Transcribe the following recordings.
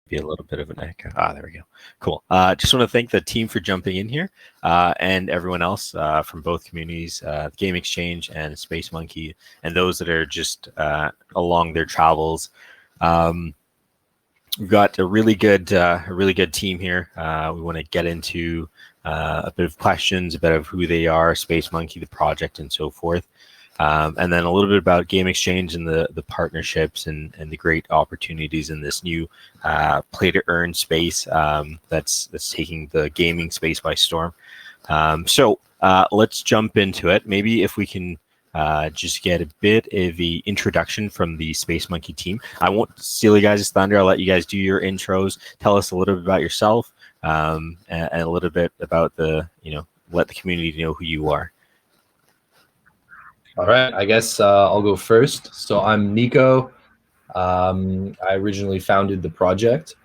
be a little bit of an echo. There we go. Cool. Just want to thank the team for jumping in here, and everyone else from both communities, Game Exchange and Space Monkey, and those that are just along their travels. We've got a really good team here. We want to get into a bit of questions, a bit of who they are, Space Monkey, the project, and so forth. And then a little bit about Game Exchange and the partnerships and the great opportunities in this new play to earn space that's taking the gaming space by storm. So let's jump into it. Maybe if we can just get a bit of the introduction from the Space Monkey team. I won't steal you guys' thunder. I'll let you guys do your intros. Tell us a little bit about yourself and a little bit about let the community know who you are. All right, I guess I'll go first. So I'm Nico. I originally founded the project.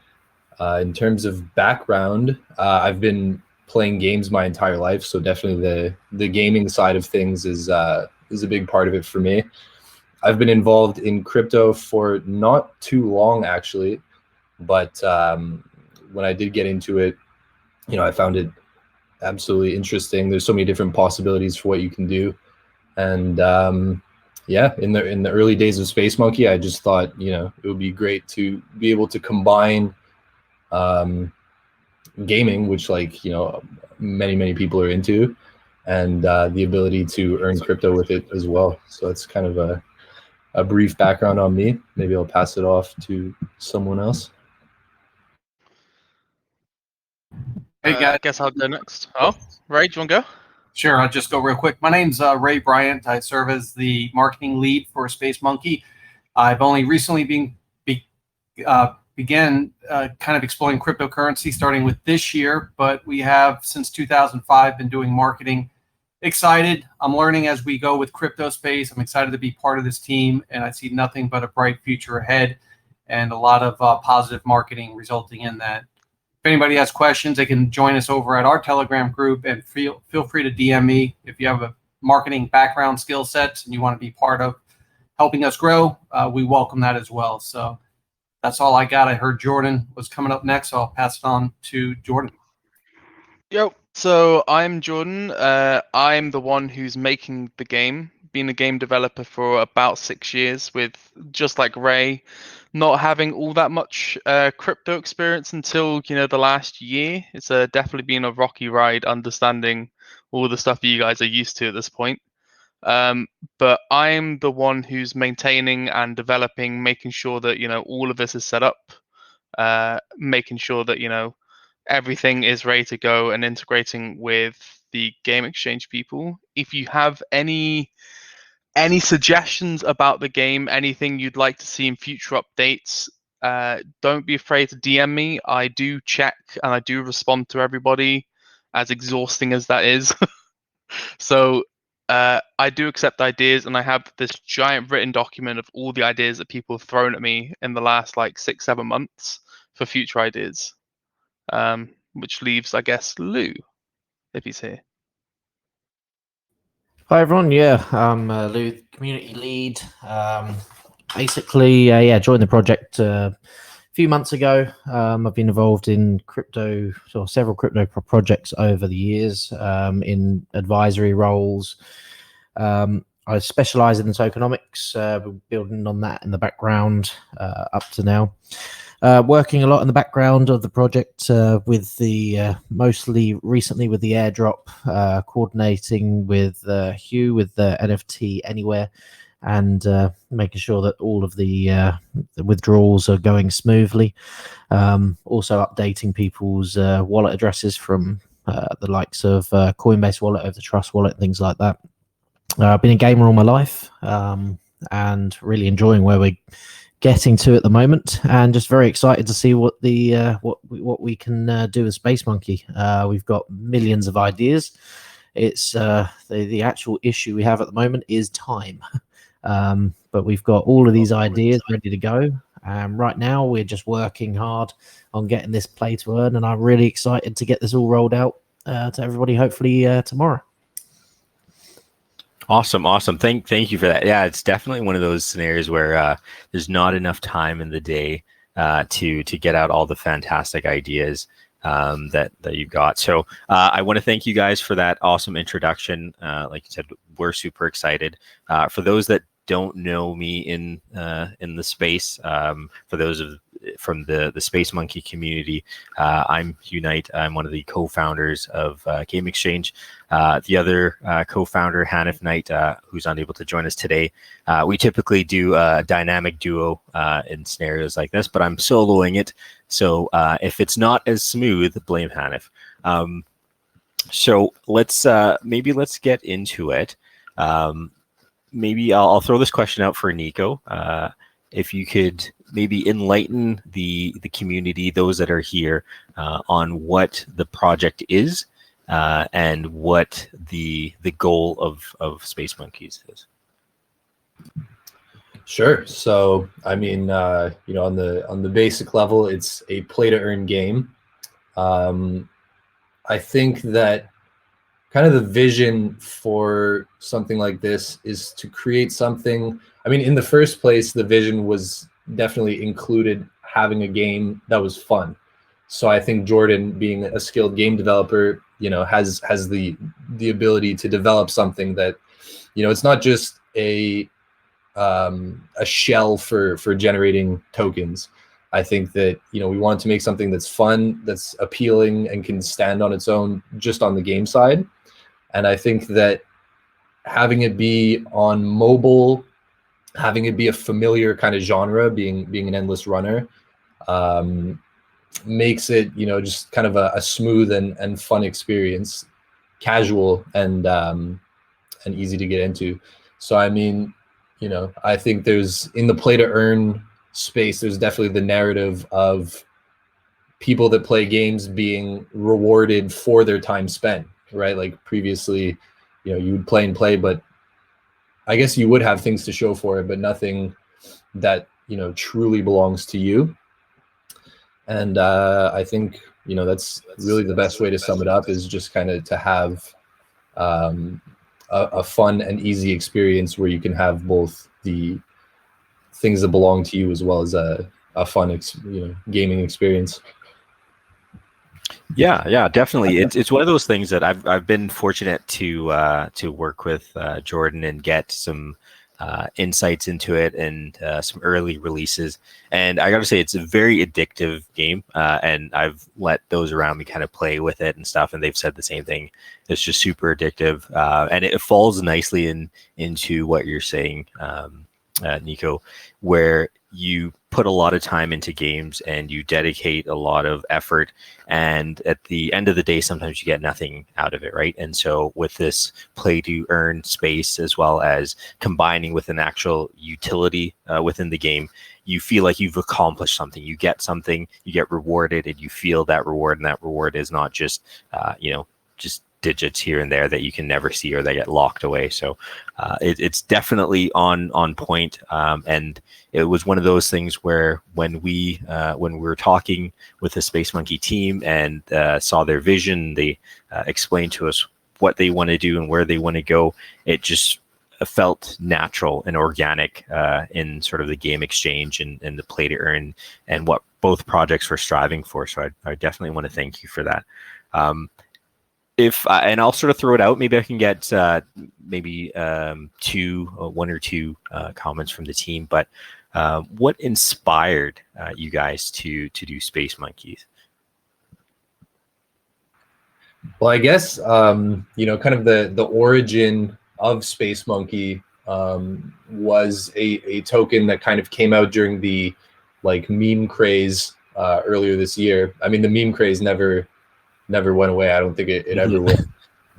In terms of background, I've been playing games my entire life, so definitely the gaming side of things is a big part of it for me. I've been involved in crypto for not too long, actually, but when I did get into it, I found it absolutely interesting. There's so many different possibilities for what you can do. And yeah, in the early days of Space Monkey, I just thought, it would be great to be able to combine gaming, which many people are into, and the ability to earn crypto with it as well. So it's kind of a brief background on me. Maybe I'll pass it off to someone else. Hey guys, I guess I'll go next. Oh, Ray, do you want to go? Sure, I'll just go real quick. My name's Ray Bryant. I serve as the marketing lead for Space Monkey. I've only recently began kind of exploring cryptocurrency starting with this year, but we have since 2005 been doing marketing. Excited. I'm learning as we go with crypto space. I'm excited to be part of this team, and I see nothing but a bright future ahead and a lot of positive marketing resulting in that. If anybody has questions, they can join us over at our Telegram group, and feel free to DM me if you have a marketing background skill set and you want to be part of helping us grow. We welcome that as well. So that's all I got. I heard Jordan was coming up next, so I'll pass it on to Jordan. Yo, so I'm Jordan. I'm the one who's making the game. Been a game developer for about 6 years, with just like Ray, not having all that much crypto experience until the last year. It's definitely been a rocky ride understanding all the stuff you guys are used to at this point. But I'm the one who's maintaining and developing, making sure that all of this is set up, making sure that everything is ready to go, and integrating with the Game Exchange people. If you have any suggestions about the game, anything you'd like to see in future updates, don't be afraid to DM me. I do check and I do respond to everybody, as exhausting as that is. So I do accept ideas, and I have this giant written document of all the ideas that people have thrown at me in the last 6-7 months for future ideas, which leaves, I guess, Lou, if he's here. Hi everyone, yeah, I'm Lou, community lead. Basically, joined the project a few months ago. I've been involved in several crypto projects over the years, in advisory roles. I specialize in the tokenomics, building on that in the background up to now. Working a lot in the background of the project with the mostly recently with the airdrop, coordinating with Hugh with the NFT Anywhere, and making sure that all of the withdrawals are going smoothly. Also updating people's wallet addresses from the likes of Coinbase Wallet over the Trust Wallet, things like that. I've been a gamer all my life, and really enjoying where we're getting to at the moment, and just very excited to see what what we can do with Space Monkey. We've got millions of ideas. It's the actual issue we have at the moment is time. But we've got all of these ideas ready to go. Right now, we're just working hard on getting this play to earn, and I'm really excited to get this all rolled out to everybody, hopefully tomorrow. Awesome. Thank you for that. Yeah, it's definitely one of those scenarios where there's not enough time in the day to get out all the fantastic ideas that you've got. So I want to thank you guys for that awesome introduction. Like you said, we're super excited. For those that don't know me in the space, for those from the Space Monkey community, I'm Unite. I'm one of the co-founders of Game Exchange. The other co-founder, Hanif Knight, who's unable to join us today. We typically do a dynamic duo in scenarios like this, but I'm soloing it. So if it's not as smooth, blame Hanif. So let's get into it. Maybe I'll throw this question out for Nico. If you could maybe enlighten the community, those that are here, on what the project is and what the goal of Space Monkeys is. Sure. So, I mean, you know, on the basic level, it's a play-to-earn game. I think that kind of the vision for something like this is to create something. I mean, in the first place, the vision was definitely included having a game that was fun. So I think Jordan, being a skilled game developer, you know, has the ability to develop something that, you know, it's not just a shell for generating tokens. I think that, you know, we want to make something that's fun, that's appealing, and can stand on its own just on the game side. And I think that having it be on mobile, having it be a familiar kind of genre, being an endless runner, makes it, you know, just kind of a smooth and fun experience, casual and easy to get into. So, I mean, you know, I think there's, in the play to earn space, there's definitely the narrative of people that play games being rewarded for their time spent, right? Like previously, you know, you would play and play, but I guess you would have things to show for it, but nothing that, you know, truly belongs to you. And I think, you know, that's really the best way to sum it up, is just kind of to have a fun and easy experience where you can have both the things that belong to you as well as a fun, gaming experience. Yeah, definitely. It's one of those things that I've been fortunate to work with Jordan and get some insights into it and some early releases. And I got to say, it's a very addictive game. And I've let those around me kind of play with it and stuff, and they've said the same thing. It's just super addictive, and it falls nicely into what you're saying, Nico, where you put a lot of time into games and you dedicate a lot of effort, and at the end of the day, sometimes you get nothing out of it, right? And so with this play to earn space, as well as combining with an actual utility within the game, you feel like you've accomplished something. You get something, you get rewarded, and you feel that reward, and that reward is not just just digits here and there that you can never see or that get locked away. So it's definitely on point. And it was one of those things where when we were talking with the Space Monkey team and saw their vision, they explained to us what they want to do and where they want to go. It just felt natural and organic in sort of the game exchange and the play to earn and what both projects were striving for. So I definitely want to thank you for that. And I'll sort of throw it out. Maybe I can get one or two comments from the team. But what inspired you guys to do Space Monkeys? Well, I guess kind of the origin of Space Monkey was a token that kind of came out during the meme craze earlier this year. I mean, the meme craze never went away. I don't think it ever will.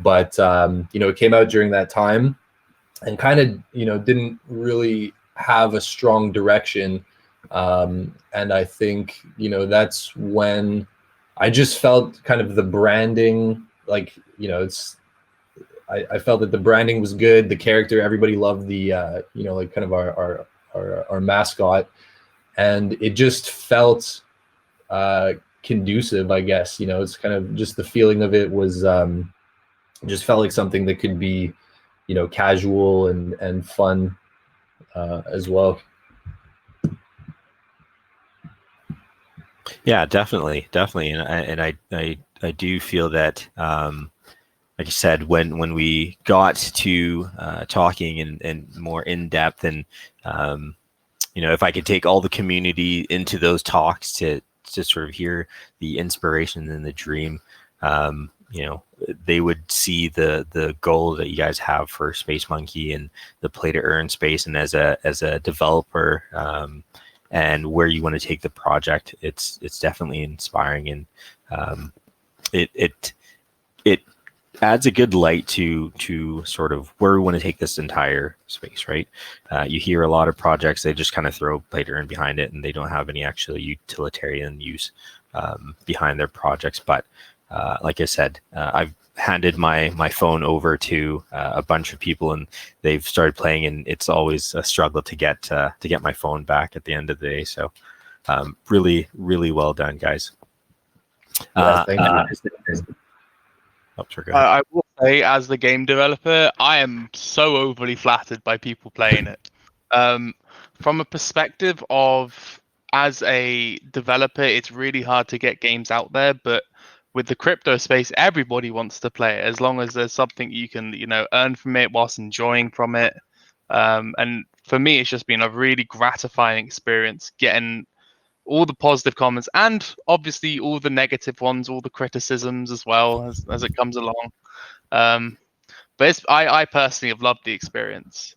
But it came out during that time and kind of didn't really have a strong direction. And I think that's when I just felt kind of the branding, I felt that the branding was good. The character, everybody loved the kind of our mascot, and it just felt conducive, I guess. It's kind of just the feeling of it was just felt like something that could be casual and fun as well. Yeah, definitely, and I do feel that, like I said, when we got to talking and more in depth, and if I could take all the community into those talks to sort of hear the inspiration and the dream, they would see the goal that you guys have for Space Monkey and the play to earn space, and as a developer, and where you want to take the project. It's definitely inspiring, and it adds a good light to sort of where we want to take this entire space, right? You hear a lot of projects, they just kind of throw play to earn behind it, and they don't have any actual utilitarian use behind their projects. But like I said, I've handed my phone over to a bunch of people, and they've started playing, and it's always a struggle to get my phone back at the end of the day. So really, really well done, guys. Yeah, thank you. Oh, sorry, go ahead. I will say, as the game developer, I am so overly flattered by people playing it. From a perspective of, as a developer, it's really hard to get games out there, but with the crypto space, everybody wants to play it as long as there's something you can, earn from it whilst enjoying from it. And for me, it's just been a really gratifying experience getting all the positive comments and obviously all the negative ones, all the criticisms as well as it comes along. But I personally have loved the experience.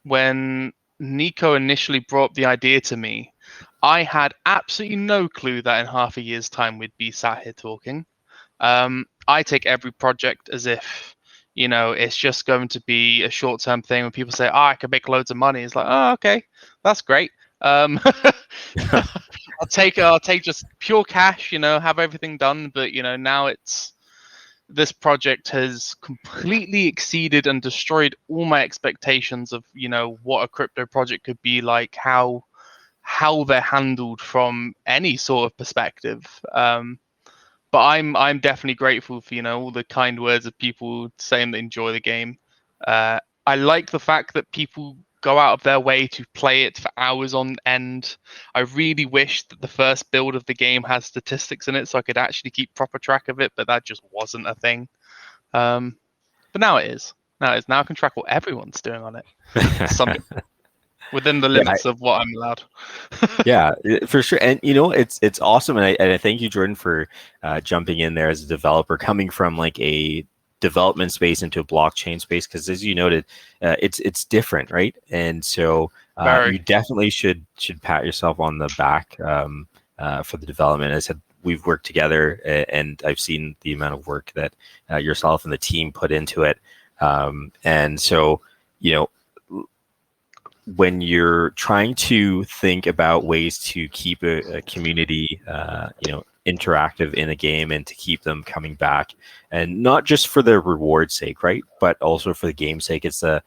When Nico initially brought the idea to me, I had absolutely no clue that in half a year's time we'd be sat here talking. I take every project as if, it's just going to be a short-term thing. When people say, I can make loads of money, it's like, oh, okay, that's great. I'll take just pure cash, have everything done. But now this project has completely exceeded and destroyed all my expectations of what a crypto project could be like, how they're handled from any sort of perspective. But I'm definitely grateful for all the kind words of people saying they enjoy the game. I like the fact that people go out of their way to play it for hours on end. I really wish that the first build of the game has statistics in it so I could actually keep proper track of it, but that just wasn't a thing. But now it is. Now I can track what everyone's doing on it. Something within the limits of what I'm allowed. Yeah, for sure. And it's awesome, and I thank you, Jordan, for jumping in there as a developer, coming from like a development space into a blockchain space, because as you noted, it's different, right? And so you definitely should pat yourself on the back for the development. As I said, we've worked together, and I've seen the amount of work that yourself and the team put into it. And so, when you're trying to think about ways to keep a community, interactive in a game, and to keep them coming back, and not just for the reward sake, right, but also for the game's sake, it's a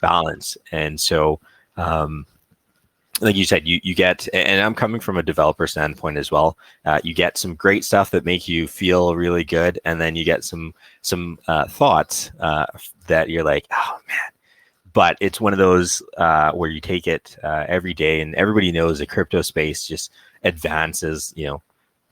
balance. And so, like you said, you get, and I'm coming from a developer standpoint as well. You get some great stuff that make you feel really good, and then you get some thoughts that you're like, oh man. But it's one of those where you take it every day, and everybody knows the crypto space just advances,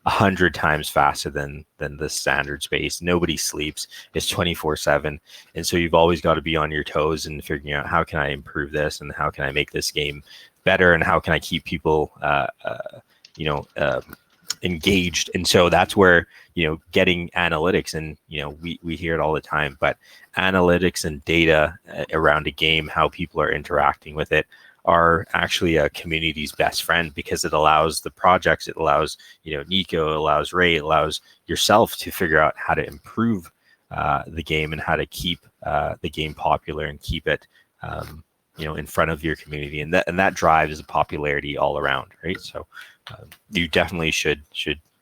100 times faster than the standard space. Nobody sleeps. It's 24/7, and so you've always got to be on your toes and figuring out, how can I improve this, and how can I make this game better, and how can I keep people engaged. And so that's where getting analytics, and we hear it all the time, but analytics and data around a game, how people are interacting with it, are actually a community's best friend, because it allows the projects, it allows Nico, it allows Ray, it allows yourself to figure out how to improve the game, and how to keep the game popular, and keep it in front of your community, and that drives popularity all around, right? So you definitely should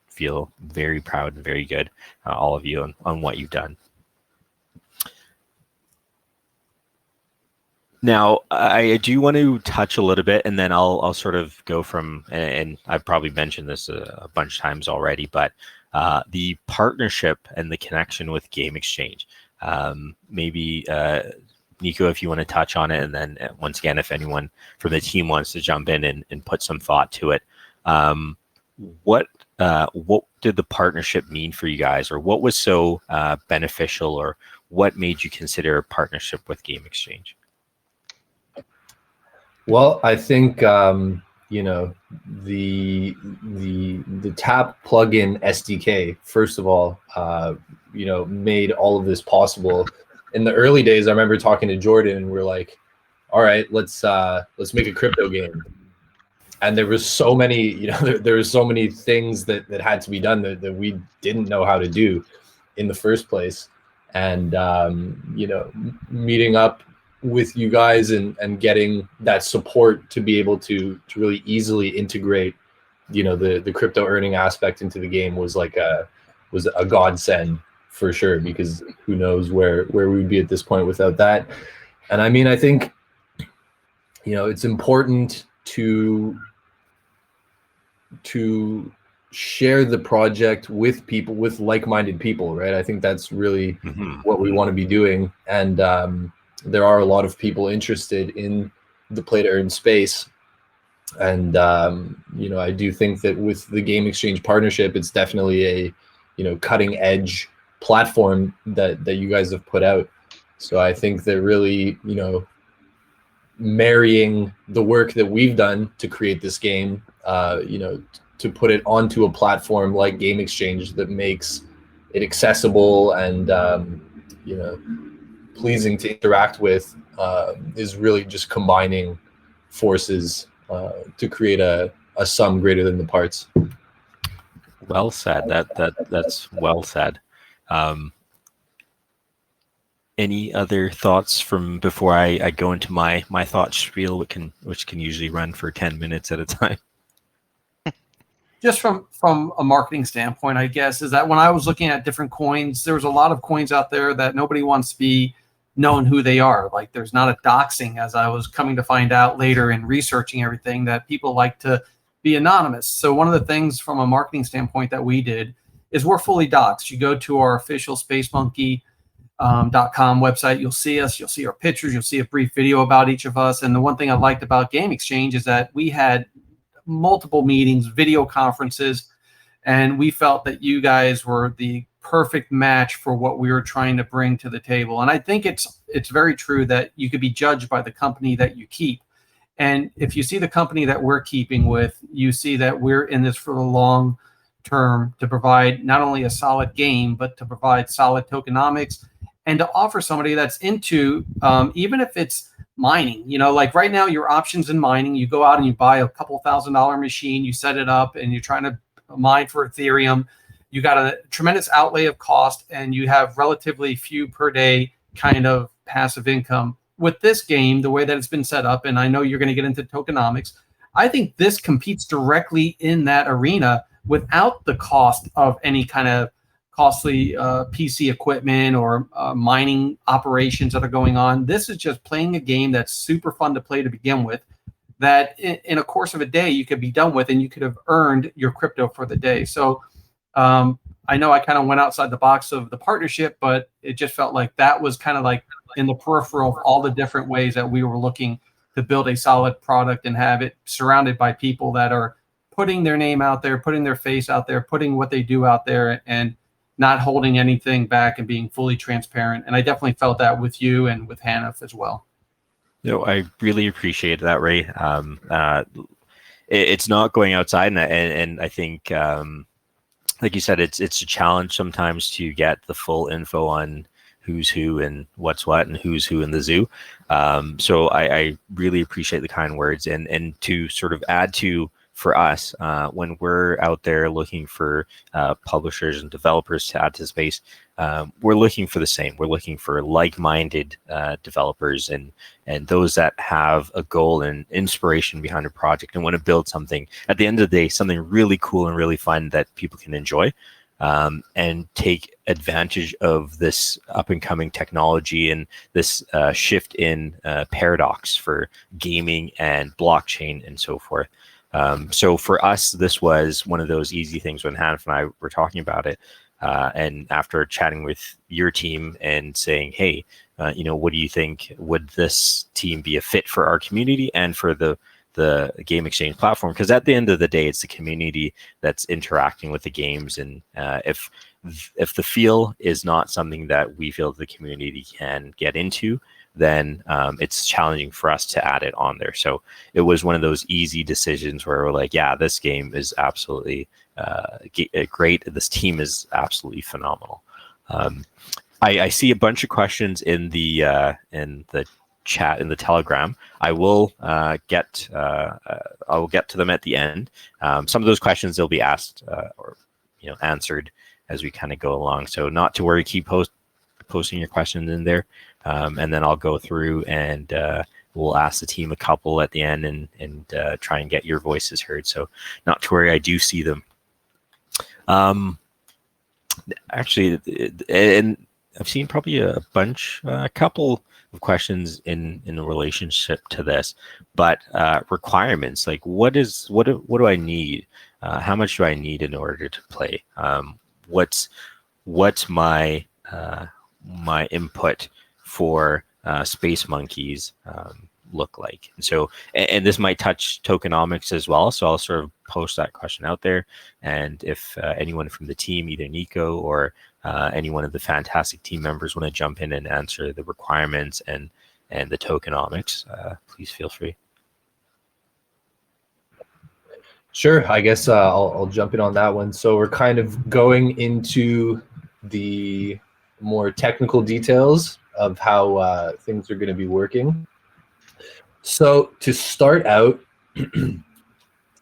feel very proud and very good, all of you, on what you've done. Now, I do want to touch a little bit, and then I'll sort of go from, and I've probably mentioned this a bunch of times already, but the partnership and the connection with Game Exchange. Maybe Nico, if you want to touch on it, and then once again, if anyone from the team wants to jump in and put some thought to it. what did the partnership mean for you guys, or what was so beneficial, or what made you consider a partnership with Game Exchange? Well, I think you know, the Tap plugin SDK, first of all, you know, made all of this possible. In the early days, I remember talking to Jordan, and we're like, all right, let's make a crypto game. And there was so many, you know, there were so many things that had to be done that we didn't know how to do in the first place. And you know, meeting up with you guys and getting that support to be able to really easily integrate, you know, the crypto earning aspect into the game was like a godsend for sure, because who knows where we'd be at this point without that. And I mean, I think, you know, it's important to share the project with people, with like-minded people, right? I think that's really what we want to be doing. And there are a lot of people interested in the play to earn space. And you know, I do think that with the Game Exchange partnership, it's definitely a, you know, cutting edge platform that you guys have put out. So I think that really, you know, marrying the work that we've done to create this game, you know, to put it onto a platform like Game Exchange that makes it accessible and you know, pleasing to interact with, is really just combining forces to create a sum greater than the parts. Well said. That's well said. Any other thoughts from before I go into my thought spiel, which can usually run for 10 minutes at a time? Just from a marketing standpoint, I guess, is that when I was looking at different coins, there was a lot of coins out there that nobody wants to be known who they are. Like, there's not a doxing, as I was coming to find out later in researching everything, that people like to be anonymous. So one of the things from a marketing standpoint that we did is we're fully doxed. You go to our official SpaceMonkey .com website, you'll see us, you'll see our pictures, you'll see a brief video about each of us. And the one thing I liked about Game Exchange is that we had multiple meetings, video conferences, and we felt that you guys were the perfect match for what we were trying to bring to the table. And I think it's very true that you could be judged by the company that you keep. And if you see the company that we're keeping with, you see that we're in this for the long term to provide not only a solid game, but to provide solid tokenomics and to offer somebody that's into, even if it's mining, you know, like right now, your options in mining, you go out and you buy a couple $1,000 machine, you set it up and you're trying to mine for Ethereum. You got a tremendous outlay of cost and you have relatively few per day kind of passive income. With this game, the way that it's been set up, and I know you're going to get into tokenomics, I think this competes directly in that arena without the cost of any kind of costly PC equipment or mining operations that are going on. This is just playing a game that's super fun to play to begin with, that in a course of a day you could be done with and you could have earned your crypto for the day. So I know I kind of went outside the box of the partnership, but it just felt like that was kind of like in the peripheral of all the different ways that we were looking to build a solid product and have it surrounded by people that are putting their name out there, putting their face out there, putting what they do out there, and not holding anything back and being fully transparent. And I definitely felt that with you and with Hanif as well. No, I really appreciate that, Ray. It's not going outside, and I think, like you said, it's a challenge sometimes to get the full info on who's who and what's what and who's who in the zoo. So I really appreciate the kind words, and to sort of add to, for us, when we're out there looking for publishers and developers to add to the space, we're looking for the same. We're looking for like-minded developers and those that have a goal and inspiration behind a project and want to build something, at the end of the day, something really cool and really fun that people can enjoy, and take advantage of this up-and-coming technology and this shift in paradox for gaming and blockchain and so forth. So for us, this was one of those easy things when Hanif and I were talking about it. And after chatting with your team and saying, hey, you know, what do you think? Would this team be a fit for our community and for the the game exchange platform, because at the end of the day, it's the community that's interacting with the games. And if the feel is not something that we feel the community can get into, then it's challenging for us to add it on there. So it was one of those easy decisions where we're like, yeah, this game is absolutely great. This team is absolutely phenomenal. I see a bunch of questions in the chat in the Telegram. I will get to them at the end. Some of those questions they'll be asked or answered as we kind of go along. So not to worry, keep posting your questions in there, and then I'll go through and we'll ask the team a couple at the end and try and get your voices heard. So not to worry, I do see them. Actually, and I've seen probably a couple of questions in relationship to this, but requirements, like what do I need? How much do I need in order to play? What's my input for Space Monkeys look like? And so, and this might touch tokenomics as well. So I'll sort of post that question out there. And if anyone from the team, either Nico or any one of the fantastic team members want to jump in and answer the requirements and the tokenomics, please feel free. Sure, I guess I'll jump in on that one. So we're kind of going into the more technical details of how things are going to be working. So to start out,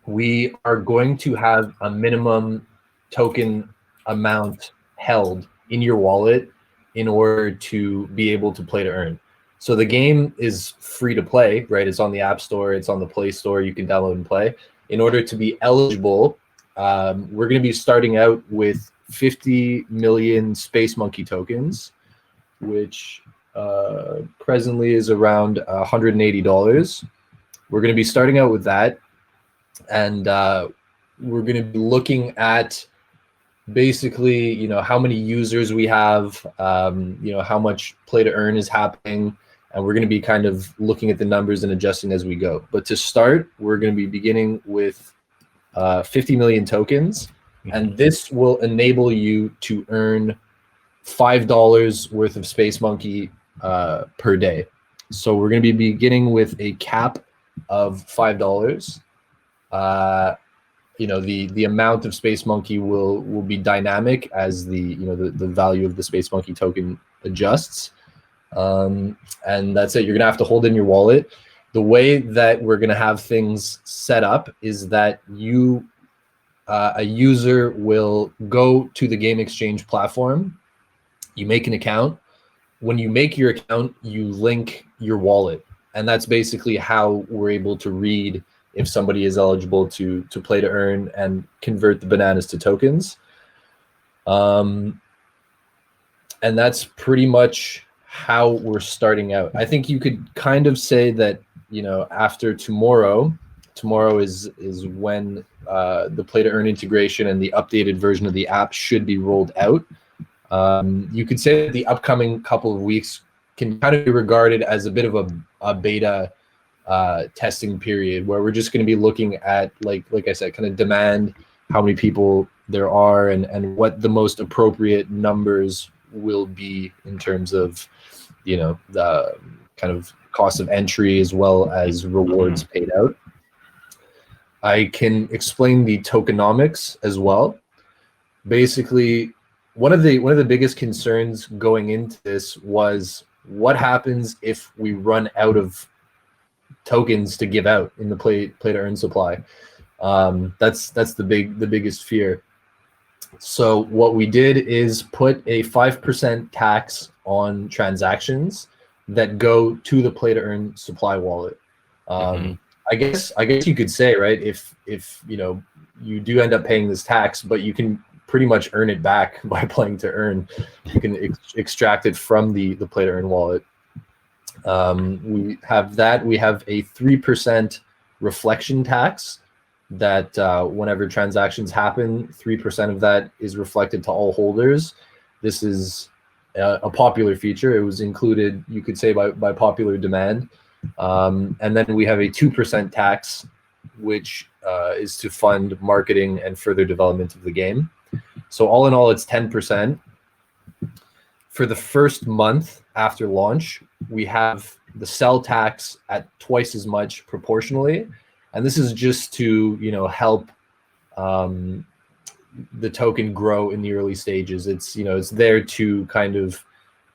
we are going to have a minimum token amount held in your wallet in order to be able to play to earn. So the game is free to play, right? It's on the App Store, it's on the Play Store, you can download and play. In order to be eligible, we're going to be starting out with 50 million Space Monkey tokens, which presently is around $180. We're going to be starting out with that, and we're going to be looking at basically, how many users we have, how much play to earn is happening, and we're going to be kind of looking at the numbers and adjusting as we go. But to start, we're going to be beginning with 50 million tokens, and this will enable you to earn $5 worth of Space Monkey per day. So we're going to be beginning with a cap of $5. The amount of Space Monkey will be dynamic as the value of the Space Monkey token adjusts. And that's it. You're gonna have to hold in your wallet. The way that we're gonna have things set up is that a user will go to the game exchange platform. You make an account. When you make your account, you link your wallet, and that's basically how we're able to read if somebody is eligible to play to earn and convert the bananas to tokens. And that's pretty much how we're starting out. I think you could kind of say that, after tomorrow is when the play to earn integration and the updated version of the app should be rolled out. You could say that the upcoming couple of weeks can kind of be regarded as a bit of a beta testing period, where we're just going to be looking at, like I said, kind of demand, how many people there are, and what the most appropriate numbers will be in terms of, the kind of cost of entry as well as rewards paid out. I can explain the tokenomics as well. Basically, one of the biggest concerns going into this was what happens if we run out of tokens to give out in the play to earn supply. That's the biggest fear. So what we did is put a 5% tax on transactions that go to the play to earn supply wallet. I guess you could say, right, if you do end up paying this tax, but you can pretty much earn it back by playing to earn. You can extract it from the play to earn wallet. We have that. We have a 3% reflection tax that whenever transactions happen, 3% of that is reflected to all holders. This is a popular feature. It was included, you could say, by popular demand. And then we have a 2% tax, which is to fund marketing and further development of the game. So all in all, it's 10%. For the first month after launch, we have the sell tax at twice as much proportionally. And this is just to, help the token grow in the early stages. It's, it's there to kind of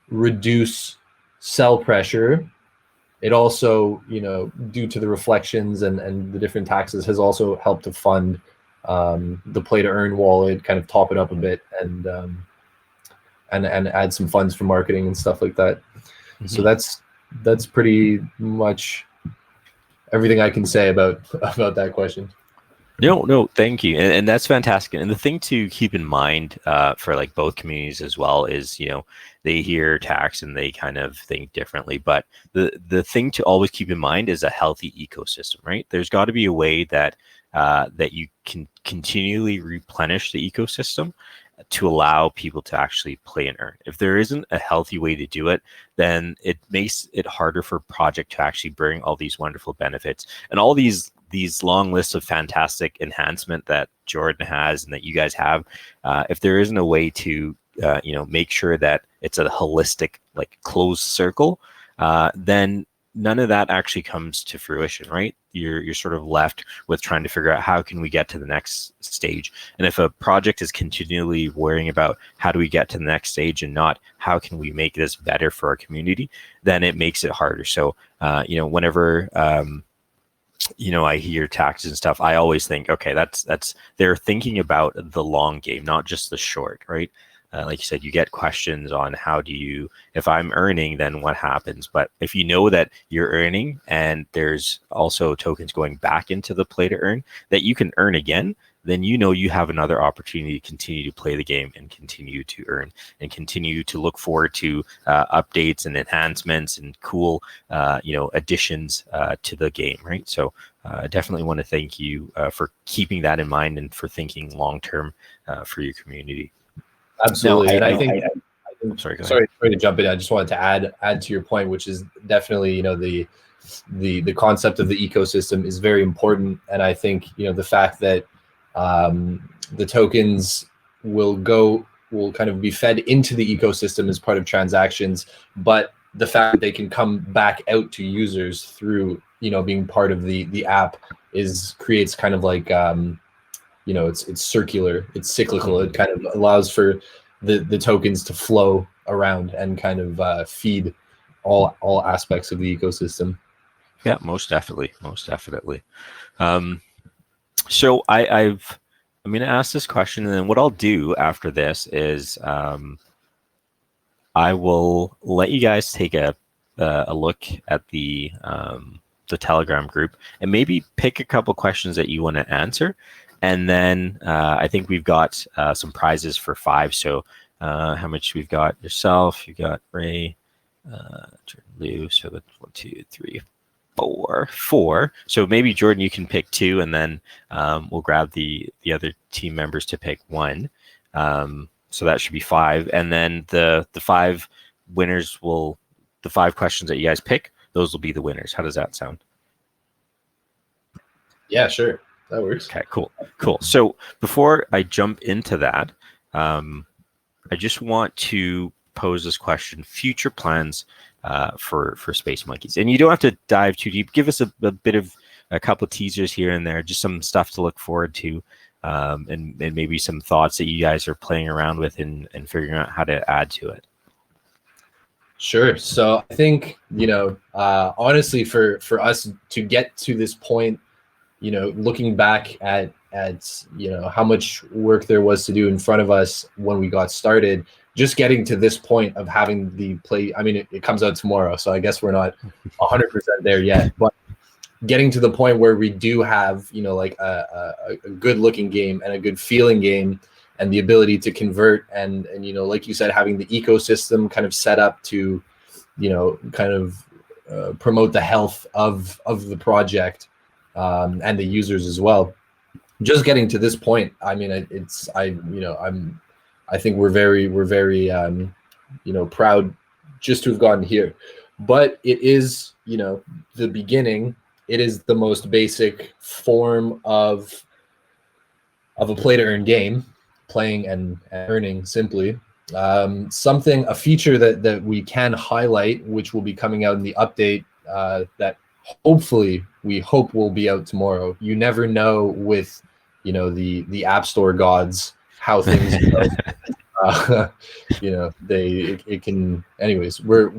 reduce sell pressure. It also, due to the reflections and the different taxes, has also helped to fund the play to earn wallet, kind of top it up a bit, and add some funds for marketing and stuff like that. Mm-hmm. So that's pretty much everything I can say about that question. No, thank you, and that's fantastic. And the thing to keep in mind for like both communities as well is, they hear tax and they kind of think differently. But the thing to always keep in mind is a healthy ecosystem, right? There's got to be a way that that you can continually replenish the ecosystem to allow people to actually play and earn. If there isn't a healthy way to do it, then it makes it harder for a project to actually bring all these wonderful benefits and all these long lists of fantastic enhancement that Jordan has and that you guys have. If there isn't a way to make sure that it's a holistic, like, closed circle, then none of that actually comes to fruition, right? You're sort of left with trying to figure out how can we get to the next stage. And if a project is continually worrying about how do we get to the next stage and not how can we make this better for our community, then it makes it harder. So whenever I hear taxes and stuff, I always think, okay, that's they're thinking about the long game, not just the short, right? Like you said, you get questions on if I'm earning, then what happens? But if you know that you're earning and there's also tokens going back into the play to earn that you can earn again, then you have another opportunity to continue to play the game and continue to earn and continue to look forward to updates and enhancements and cool, additions to the game, right? So I definitely want to thank you for keeping that in mind and for thinking long-term for your community. Absolutely. No, I think sorry to jump in. I just wanted to add to your point, which is definitely, the concept of the ecosystem is very important. And I think, the fact that the tokens will kind of be fed into the ecosystem as part of transactions, but the fact that they can come back out to users through, being part of the app creates kind of like, it's circular, it's cyclical. It kind of allows for the tokens to flow around and kind of feed all aspects of the ecosystem. Yeah, most definitely. So I'm going to ask this question, and then what I'll do after this is I will let you guys take a look at the Telegram group and maybe pick a couple questions that you want to answer. And then I think we've got some prizes for 5. So how much we've got? Yourself, you got Ray, Lou. So that's 1, 2, 3, 4. So maybe Jordan, you can pick 2, and then we'll grab the other team members to pick 1. So that should be 5. And then the 5 winners the 5 questions that you guys pick, those will be the winners. How does that sound? Yeah, sure. That works. Okay, cool. So before I jump into that, I just want to pose this question: future plans for Space Monkeys. And you don't have to dive too deep. Give us a bit of a couple of teasers here and there, just some stuff to look forward to, and maybe some thoughts that you guys are playing around with and figuring out how to add to it. Sure. So I think, honestly, for us to get to this point, looking back at how much work there was to do in front of us when we got started, just getting to this point of having the play. I mean, it comes out tomorrow, so I guess we're not 100% there yet, but getting to the point where we do have, like a good looking game and a good feeling game and the ability to convert and like you said, having the ecosystem kind of set up to, kind of promote the health of the project. And the users as well. Just getting to this point, I mean, I think we're very proud just to have gotten here. but it is, the beginning. It is the most basic form of a play to earn game, playing and earning simply. A feature that we can highlight, which will be coming out in the update, that hopefully we hope will be out tomorrow. You never know with, the App Store gods how things go. It can. Anyways, we're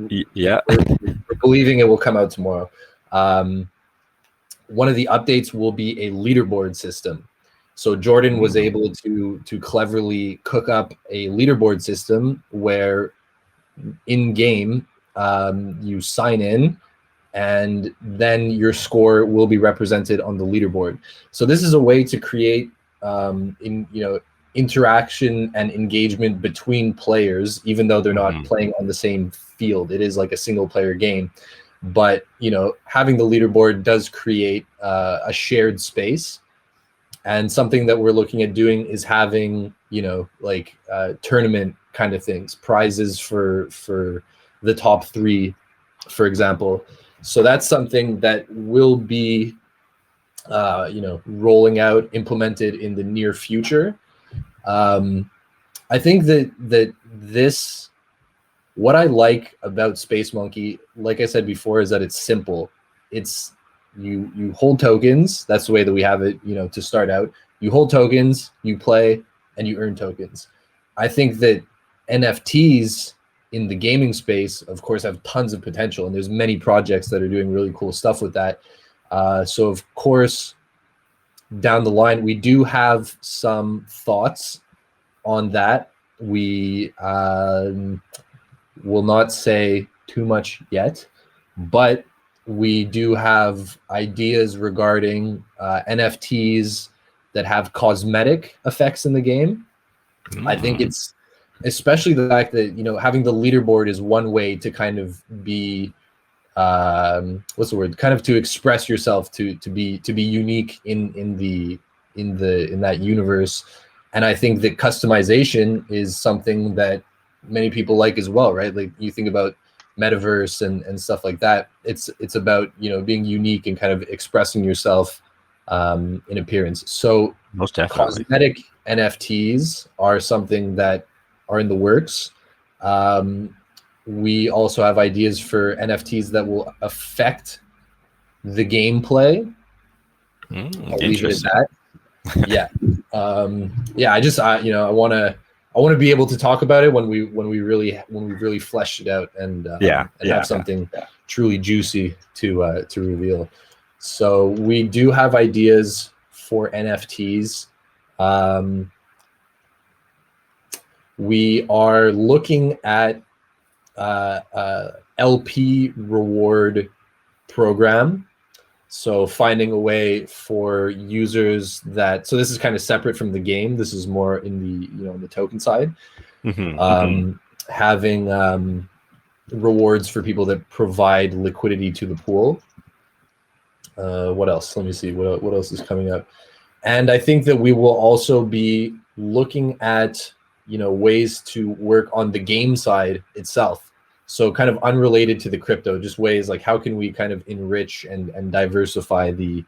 believing it will come out tomorrow. One of the updates will be a leaderboard system. So Jordan was able to cleverly cook up a leaderboard system where in game you sign in and then your score will be represented on the leaderboard. So this is a way to create interaction and engagement between players, even though they're not playing on the same field. It is like a single player game, but having the leaderboard does create a shared space. And something that we're looking at doing is having tournament kind of things, prizes for the top 3, for example. So that's something that will be rolling out, implemented in the near future. I think that this, what I like about Space Monkey, like I said before, is that it's simple. It's you hold tokens. That's the way that we have it, to start out. You hold tokens, you play, and you earn tokens. I think that NFTs in the gaming space, of course, have tons of potential, and there's many projects that are doing really cool stuff with that. So of course, down the line, we do have some thoughts on that. We will not say too much yet, but we do have ideas regarding NFTs that have cosmetic effects in the game. I think it's especially the fact that having the leaderboard is one way to kind of be what's the word? Kind of to express yourself, to be unique in that universe. And I think that customization is something that many people like as well, right? Like you think about metaverse and stuff like that. It's about being unique and kind of expressing yourself in appearance. So most definitely, cosmetic NFTs are something that are in the works. We also have ideas for NFTs that will affect the gameplay. I'll leave it at that. Yeah. I want to be able to talk about it when we've really fleshed it out and have something truly juicy to reveal. So we do have ideas for NFTs. We are looking at LP reward program. So finding a way for users that, so this is kind of separate from the game. This is more in the the token side. Having rewards for people that provide liquidity to the pool. What else? Let me see. What else is coming up? And I think that we will also be looking at ways to work on the game side itself. So kind of unrelated to the crypto, just ways like how can we kind of enrich and diversify the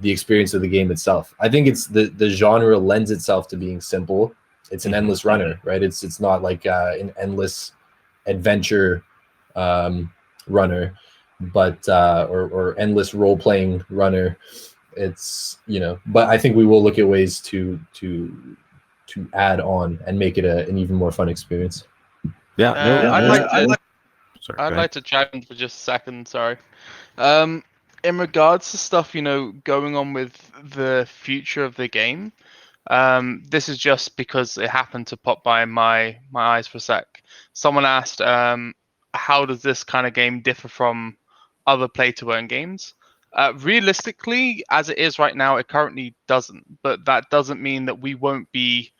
experience of the game itself. I think it's the genre lends itself to being simple. It's an endless runner, right? It's not like an endless adventure runner, but or endless role-playing runner. It's but I think we will look at ways to add on and make it an even more fun experience. I'd like to chime in for just a second. Sorry. In regards to stuff going on with the future of the game, this is just because it happened to pop by my eyes for a sec. Someone asked, how does this kind of game differ from other play-to-earn games? Realistically, as it is right now, it currently doesn't. But that doesn't mean that we won't be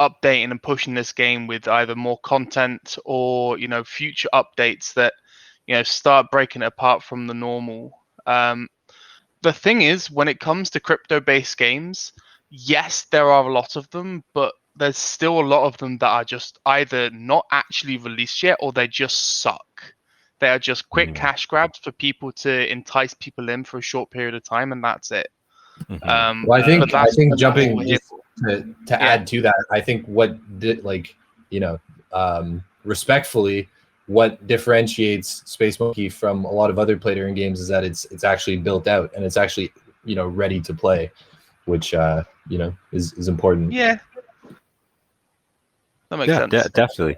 updating and pushing this game with either more content or future updates that start breaking it apart from the normal. The thing is, when it comes to crypto-based games, yes, there are a lot of them, but there's still a lot of them that are just either not actually released yet or they just suck. They are just quick Mhm. cash grabs for people to entice people in for a short period of time, and that's it. Mhm. Well, I think But that's what jumping we're here just for. to Yeah. add to that, I think what did respectfully, what differentiates Space Monkey from a lot of other player in games is that it's actually built out and it's actually ready to play, which is important. Yeah. That makes Yeah, sense.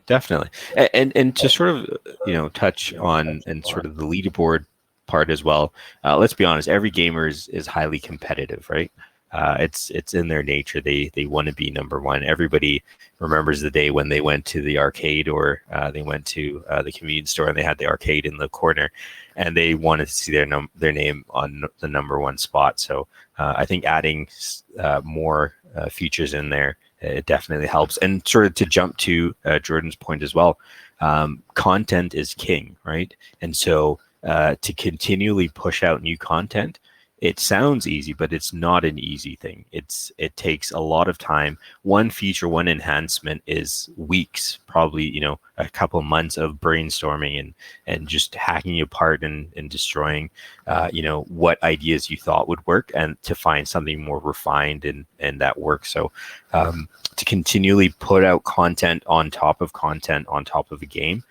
definitely. And to sort of touch on and sort of the leaderboard part as well. Let's be honest, every gamer is highly competitive, right? It's in their nature. They want to be number one. Everybody remembers the day when they went to the arcade or they went to the convenience store and they had the arcade in the corner, and they wanted to see their name on the number one spot. So I think adding more features in there, it definitely helps. And sort of to jump to Jordan's point as well, content is king, right? And so to continually push out new content, it sounds easy, but it's not an easy thing. It takes a lot of time. One feature, one enhancement is weeks, probably a couple months of brainstorming and just hacking apart and destroying what ideas you thought would work, and to find something more refined and that works. So to continually put out content on top of a game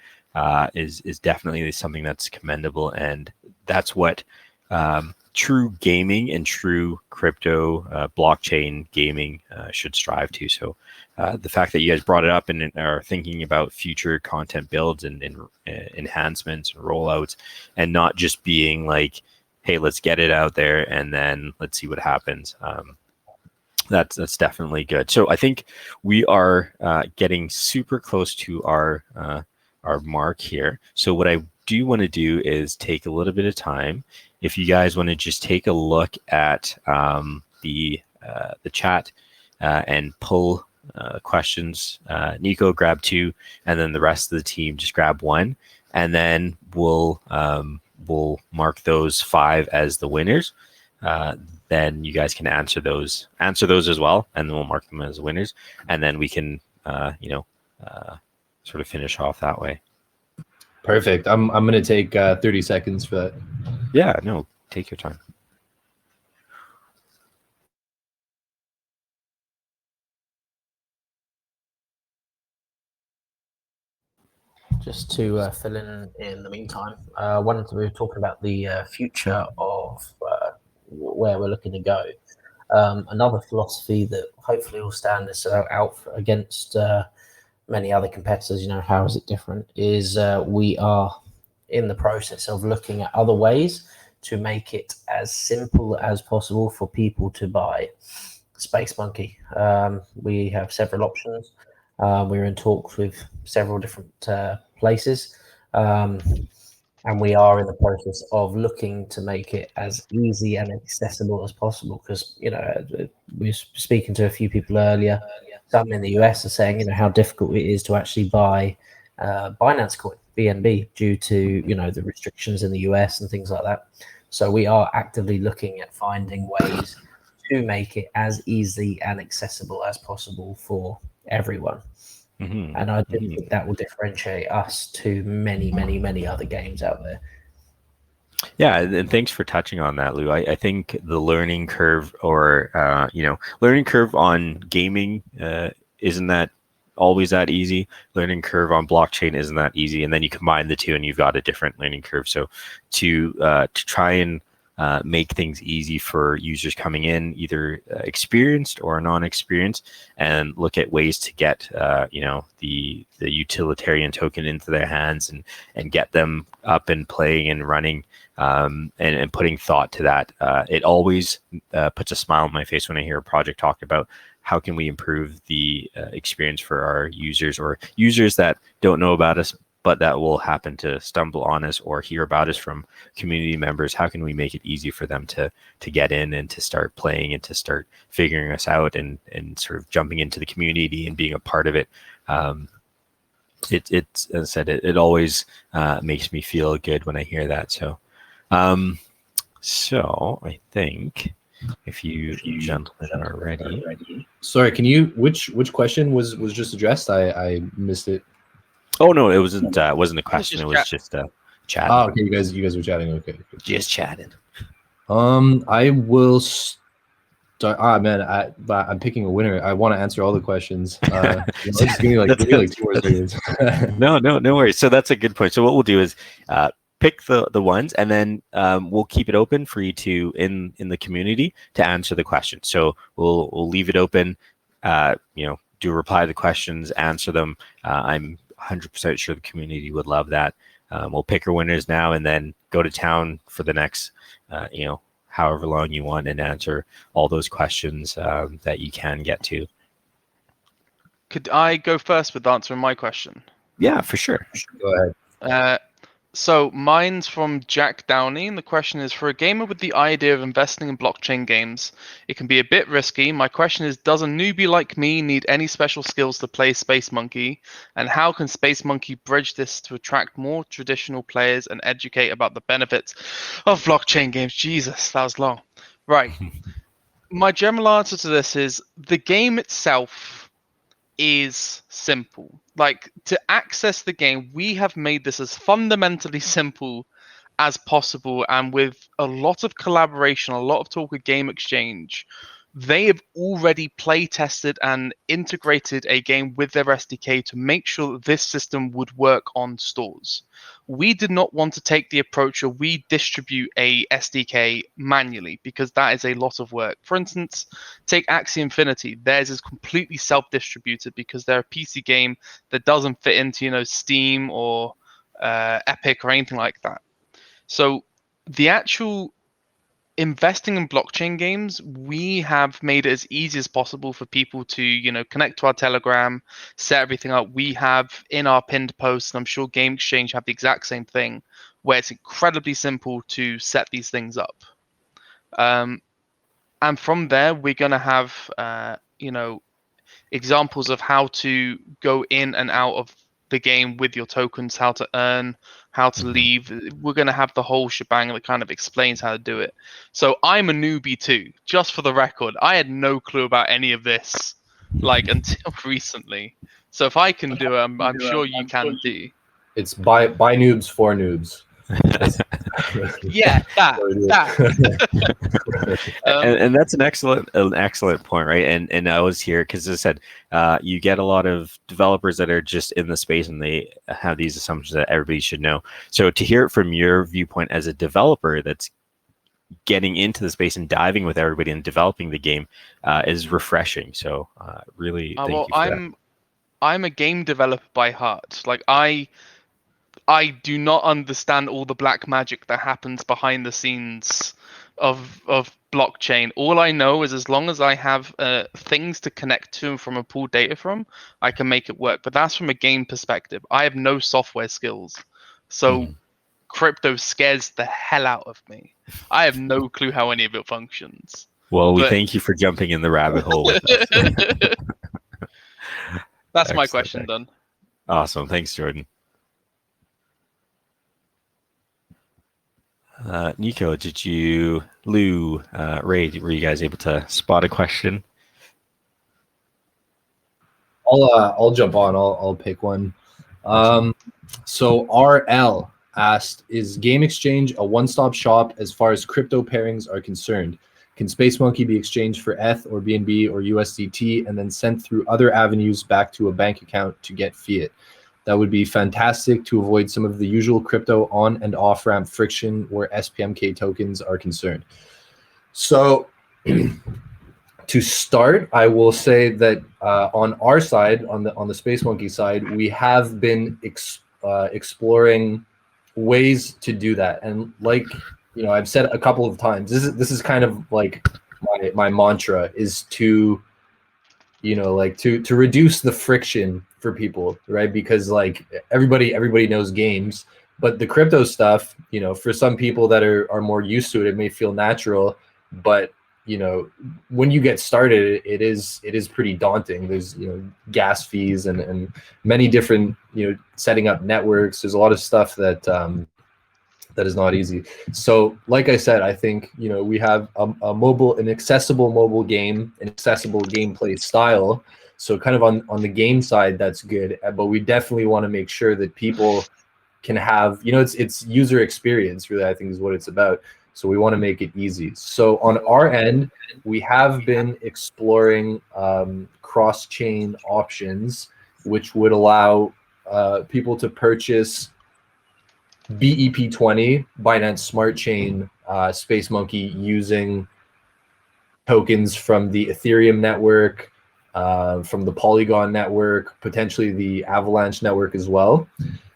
is definitely something that's commendable, and that's what true gaming and true crypto blockchain gaming should strive to. So the fact that you guys brought it up and are thinking about future content builds and enhancements and rollouts, and not just being like, hey, let's get it out there and then let's see what happens. That's definitely good. So I think we are getting super close to our mark here. So what I do want to do is take a little bit of time. If you guys want to just take a look at the chat and pull questions, Nico, grab 2, and then the rest of the team just grab 1, and then we'll mark those 5 as the winners. Then you guys can answer those as well, and then we'll mark them as winners, and then we can sort of finish off that way. Perfect. I'm gonna take 30 seconds for that. Yeah, no, take your time. Just to fill in the meantime, we were talking about the future of where we're looking to go. Another philosophy that hopefully will stand us out against many other competitors, how is it different, is we are in the process of looking at other ways to make it as simple as possible for people to buy Space Monkey. We have several options. We're in talks with several different places, and we are in the process of looking to make it as easy and accessible as possible. Because we were speaking to a few people earlier. Some in the US are saying how difficult it is to actually buy Binance coin, BNB, due to the restrictions in the US and things like that. So we are actively looking at finding ways to make it as easy and accessible as possible for everyone. Mm-hmm. And I do think that will differentiate us to many, many, many other games out there. Yeah, and thanks for touching on that, Lou. I think the learning curve, or learning curve on gaming isn't that always that easy. Learning curve on blockchain isn't that easy, and then you combine the two, and you've got a different learning curve. So to try and make things easy for users coming in, either experienced or non-experienced, and look at ways to get the utilitarian token into their hands and get them up and playing and running, and putting thought to that. It always puts a smile on my face when I hear a project talk about how can we improve the experience for our users, or users that don't know about us but that will happen to stumble on us or hear about us from community members. How can we make it easy for them to get in and to start playing and to start figuring us out and sort of jumping into the community and being a part of it? It's as I said, it always makes me feel good when I hear that. So I think if you gentlemen are ready. Sorry, can you which question was just addressed? I missed it. Oh no, it wasn't a question. It was just Chatting. Oh, okay, you guys were chatting. Okay. Just chatting. I will start. Ah, man, I'm picking a winner. I want to answer all the questions. Just give me like 2 more seconds. No worries. So that's a good point. So what we'll do is pick the ones, and then we'll keep it open for you to in the community to answer the questions. So we'll leave it open. Do reply to the questions, answer them. I'm 100% sure the community would love that. We'll pick our winners now, and then go to town for the next, however long you want, and answer all those questions that you can get to. Could I go first with answering my question? Yeah, for sure. Go ahead. So mine's from Jack Downey, and the question is, for a gamer with the idea of investing in blockchain games, it can be a bit risky. My question is, does a newbie like me need any special skills to play Space Monkey? And how can Space Monkey bridge this to attract more traditional players and educate about the benefits of blockchain games? Jesus, that was long. Right. My general answer to this is, the game itself is simple. Like, to access the game, we have made this as fundamentally simple as possible, and with a lot of collaboration, a lot of talk with Game Exchange, they have already play tested and integrated a game with their SDK to make sure that this system would work on stores. We did not want to take the approach of we distribute a SDK manually, because that is a lot of work. For instance, take Axie Infinity. Theirs is completely self-distributed because they're a PC game that doesn't fit into Steam or Epic or anything like that. So the actual investing in blockchain games, we have made it as easy as possible for people to, connect to our Telegram, set everything up. We have in our pinned posts, and I'm sure Game Exchange have the exact same thing, where it's incredibly simple to set these things up. And from there, we're going to have, examples of how to go in and out of the game with your tokens, how to earn, how to leave. We're going to have the whole shebang that kind of explains how to do it. So I'm a newbie too, just for the record. I had no clue about any of this, until recently. So if I can do it, I'm sure you can too. It's by noobs for noobs. Yeah, that. And that's an excellent point, right? And I was here because, as I said, you get a lot of developers that are just in the space, and they have these assumptions that everybody should know. So to hear it from your viewpoint as a developer that's getting into the space and diving with everybody and developing the game is refreshing. So really, thank you for that. I'm a game developer by heart. I do not understand all the black magic that happens behind the scenes of blockchain. All I know is, as long as I have things to connect to and from a pool data from, I can make it work. But that's from a game perspective. I have no software skills. So crypto scares the hell out of me. I have no clue how any of it functions. Well, we thank you for jumping in the rabbit hole with us. That's my question done. Awesome. Thanks, Jordan. Nico, Lou, Ray, were you guys able to spot a question? I'll jump on. I'll pick one. So RL asked, is Game Exchange a one-stop shop as far as crypto pairings are concerned? Can Space Monkey be exchanged for ETH or BNB or USDT and then sent through other avenues back to a bank account to get fiat? That would be fantastic to avoid some of the usual crypto on and off ramp friction where SPMK tokens are concerned. So to start, I will say that on our side, on the Space Monkey side, we have been exploring ways to do that. And I've said a couple of times, this is kind of like my mantra is to reduce the friction for people, right? Because everybody knows games, but the crypto stuff, for some people that are more used to it, it may feel natural, but when you get started, it is pretty daunting. There's gas fees and many different setting up networks. There's a lot of stuff that is not easy. So like I said, I think we have an accessible mobile game, an accessible gameplay style. So kind of on the game side, that's good. But we definitely want to make sure that people can have, it's user experience really, I think is what it's about. So we want to make it easy. So on our end, we have been exploring cross-chain options, which would allow people to purchase BEP20, Binance Smart-chain, Space Monkey, using tokens from the Ethereum network, from the Polygon network, potentially the Avalanche network as well.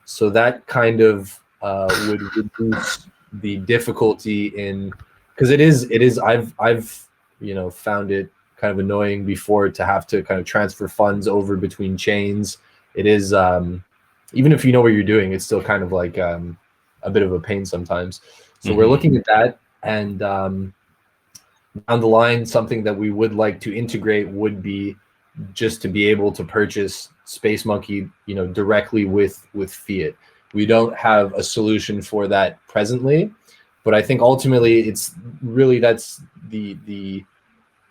So that kind of would reduce the difficulty in, because it is I've found it kind of annoying before to have to kind of transfer funds over between chains. It is even if you know what you're doing, it's still kind of like a bit of a pain sometimes. So we're looking at that, and down the line, something that we would like to integrate would be just to be able to purchase Space Monkey, directly with fiat. We don't have a solution for that presently, but I think ultimately it's really, that's the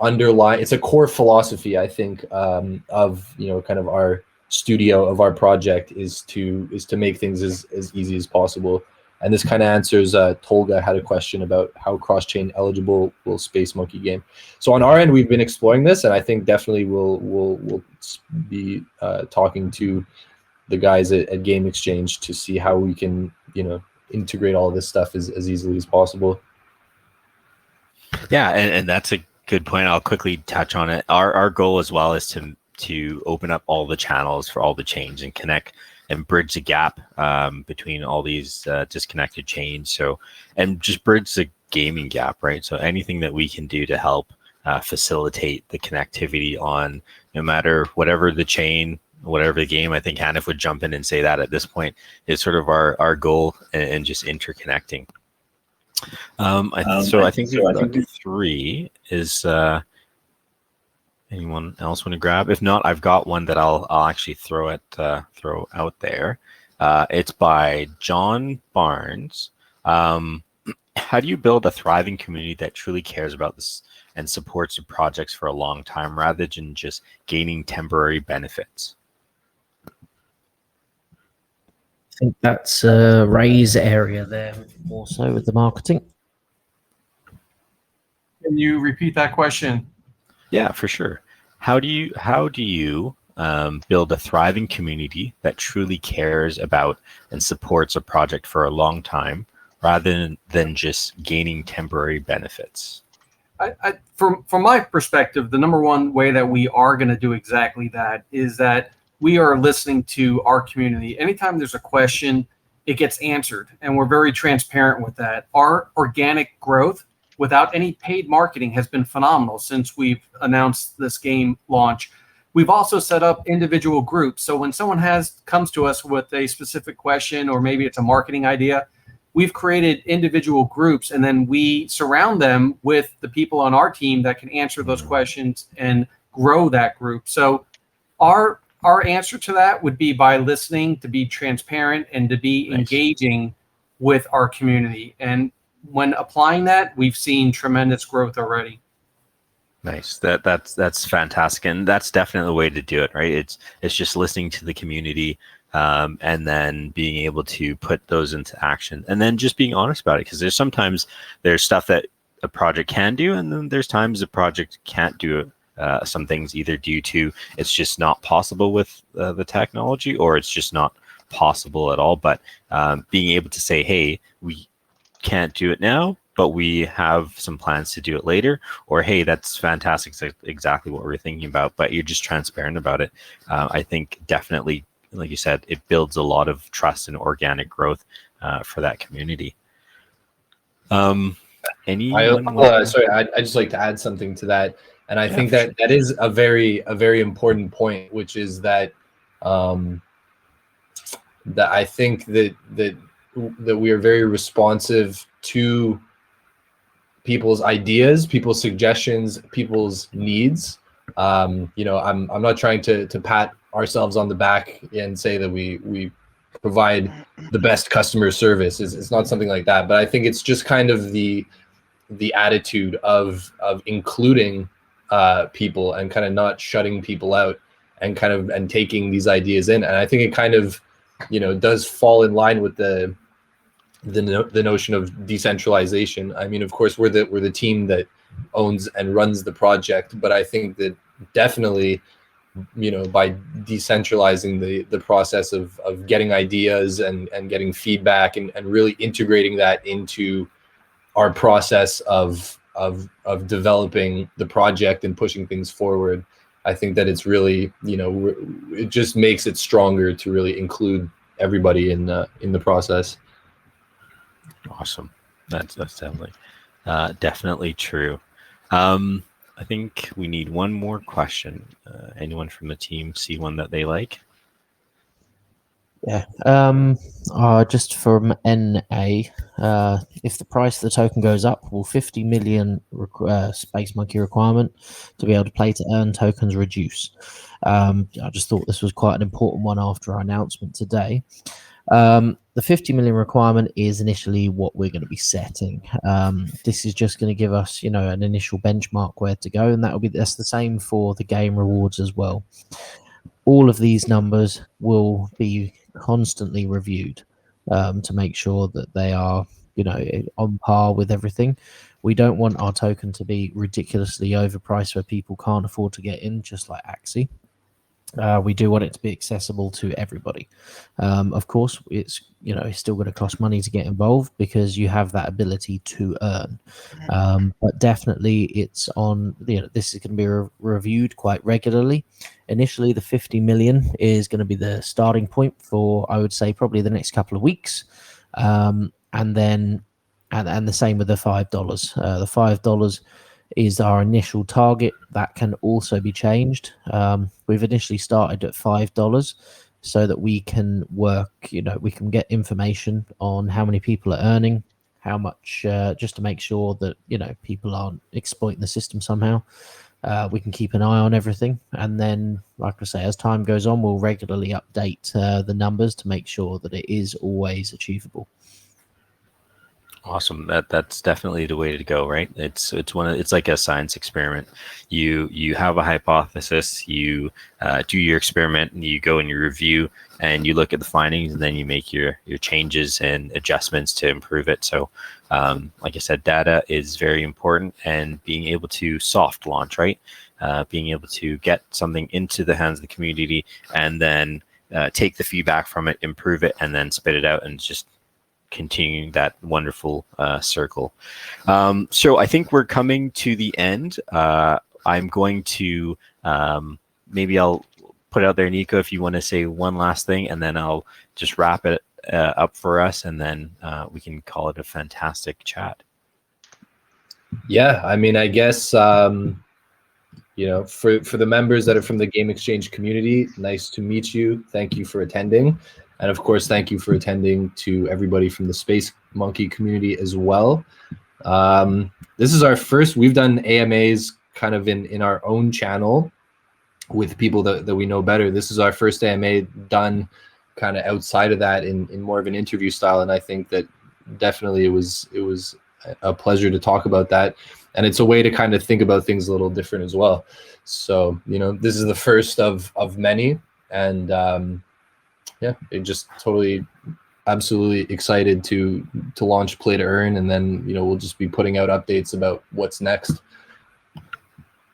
underlying, it's a core philosophy, I think, of kind of our studio, of our project, is to make things as easy as possible. And this kind of answers Tolga had a question about how cross-chain eligible will Space Monkey game. So on our end, we've been exploring this, and I think definitely we'll be talking to the guys at Game Exchange to see how we can integrate all this stuff as easily as possible. Yeah, and that's a good point. I'll quickly touch on it. Our goal as well is to open up all the channels for all the chains and connect and bridge the gap between all these disconnected chains. So, and just bridge the gaming gap, right? So anything that we can do to help facilitate the connectivity on, no matter whatever the chain, whatever the game, I think Hanif would jump in and say that at this point is sort of our goal, and just interconnecting. I think we've got three. Is anyone else want to grab? If not, I've got one that I'll actually throw out there. It's by John Barnes. How do you build a thriving community that truly cares about this and supports your projects for a long time, rather than just gaining temporary benefits? I think that's Ray's area there, more so with the marketing. Can you repeat that question? Yeah, for sure. How do you build a thriving community that truly cares about and supports a project for a long time, rather than just gaining temporary benefits? From my perspective, the number one way that we are going to do exactly that is that we are listening to our community. Anytime there's a question, it gets answered, and we're very transparent with that. Our organic growth without any paid marketing has been phenomenal since we've announced this game launch. We've also set up individual groups. So when someone comes to us with a specific question, or maybe it's a marketing idea, we've created individual groups, and then we surround them with the people on our team that can answer those questions and grow that group. So our answer to that would be by listening, to be transparent, and to be engaging with our community. And when applying that, we've seen tremendous growth already. Nice. That's fantastic, and that's definitely the way to do it, right? It's just listening to the community, and then being able to put those into action, and then just being honest about it. Because there's stuff that a project can do, and then there's times a project can't do it. Some things either due to it's just not possible with the technology, or it's just not possible at all. But being able to say, hey, we can't do it now, but we have some plans to do it later, or hey, that's fantastic, exactly what we're thinking about, but you're just transparent about it. I think definitely, like you said, it builds a lot of trust and organic growth for that community. I'd just like to add something to that. And I think that is a very important point, which is that that I think that we are very responsive to people's ideas, people's suggestions, people's needs. I'm not trying to pat ourselves on the back and say that we provide the best customer service. It's not something like that. But I think it's just kind of the attitude of including people, and kind of not shutting people out, and taking these ideas in. And I think it kind of does fall in line with the notion of decentralization. I mean, of course, we're the team that owns and runs the project, but I think that definitely, by decentralizing the process of getting ideas and getting feedback and really integrating that into our process of developing the project and pushing things forward, I think that it's really, it just makes it stronger to really include everybody in the process. Awesome. That's definitely true. I think we need one more question. Anyone from the team see one that they like? Yeah. Just from NA, if the price of the token goes up, will 50 million Space Monkey requirement to be able to play to earn tokens reduce? I just thought this was quite an important one after our announcement today. The 50 million requirement is initially what we're going to be setting. This is just going to give us, an initial benchmark where to go, and that's the same for the game rewards as well. All of these numbers will be constantly reviewed to make sure that they are, on par with everything. We don't want our token to be ridiculously overpriced where people can't afford to get in, just like Axie. We do want it to be accessible to everybody. Of course, it's still going to cost money to get involved because you have that ability to earn. But definitely, it's on. This is going to be reviewed quite regularly. Initially, the 50 million is going to be the starting point for, I would say, probably the next couple of weeks, and then the same with the $5. The $5 is our initial target. That can also be changed. We've initially started at $5 so that we can work, we can get information on how many people are earning, how much, just to make sure that, people aren't exploiting the system somehow. We can keep an eye on everything. And then, like I say, as time goes on, we'll regularly update the numbers to make sure that it is always achievable. Awesome. That's definitely the way to go, right? It's like a science experiment. You have a hypothesis, you do your experiment, and you go and you review and you look at the findings, and then you make your changes and adjustments to improve it. So, like I said, data is very important, and being able to soft launch, right? Being able to get something into the hands of the community and then take the feedback from it, improve it, and then spit it out, and just continuing that wonderful circle. So I think we're coming to the end. I'm going to maybe I'll put it out there, Nico, if you want to say one last thing, and then I'll just wrap it up for us, and then we can call it a fantastic chat. Yeah, I mean, I guess for the members that are from the Game Exchange community, nice to meet you. Thank you for attending. And of course, thank you for attending to everybody from the Space Monkey community as well. This is our first, we've done AMAs kind of in our own channel with people that we know better. This is our first AMA done kind of outside of that in more of an interview style. And I think that definitely it was a pleasure to talk about that. And it's a way to kind of think about things a little different as well. So, this is the first of many. And yeah, it just totally, absolutely excited to launch Play to Earn, and then we'll just be putting out updates about what's next.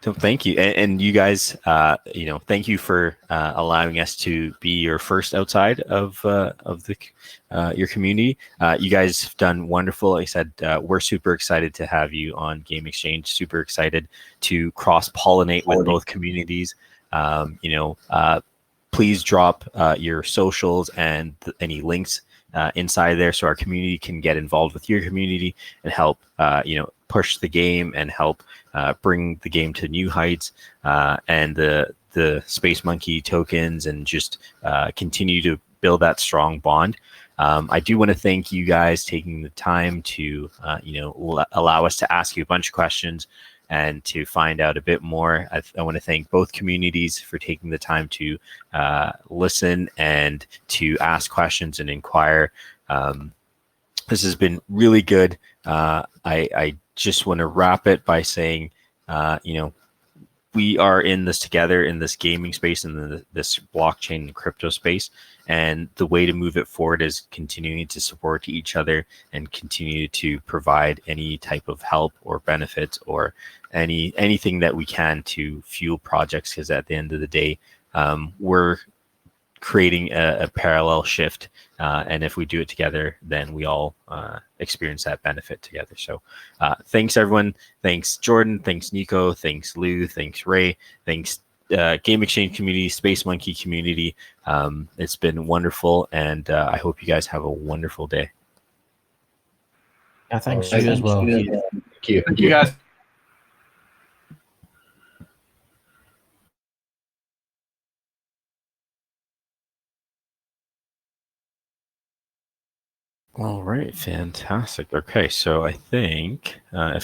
So thank you, and you guys, thank you for allowing us to be your first outside of your community. You guys have done wonderful. Like I said, we're super excited to have you on Game Exchange. Super excited to cross-pollinate with both communities. Please drop your socials and any links inside there so our community can get involved with your community and help, push the game and help bring the game to new heights and the Space Monkey tokens, and just continue to build that strong bond. I do want to thank you guys taking the time to, allow us to ask you a bunch of questions and to find out a bit more. I want to thank both communities for taking the time to listen and to ask questions and inquire. This has been really good. I just want to wrap it by saying, we are in this together in this gaming space and this blockchain and crypto space. And the way to move it forward is continuing to support each other and continue to provide any type of help or benefits or anything that we can to fuel projects. Because at the end of the day, we're creating a parallel shift. And if we do it together, then we all experience that benefit together. So thanks, everyone. Thanks, Jordan. Thanks, Nico. Thanks, Lou. Thanks, Ray. Thanks, Game Exchange community, Space Monkey community. It's been wonderful, and I hope you guys have a wonderful day. Yeah, thanks to you as well. Thank you. Thank you, guys. All right, fantastic. Okay, so I think if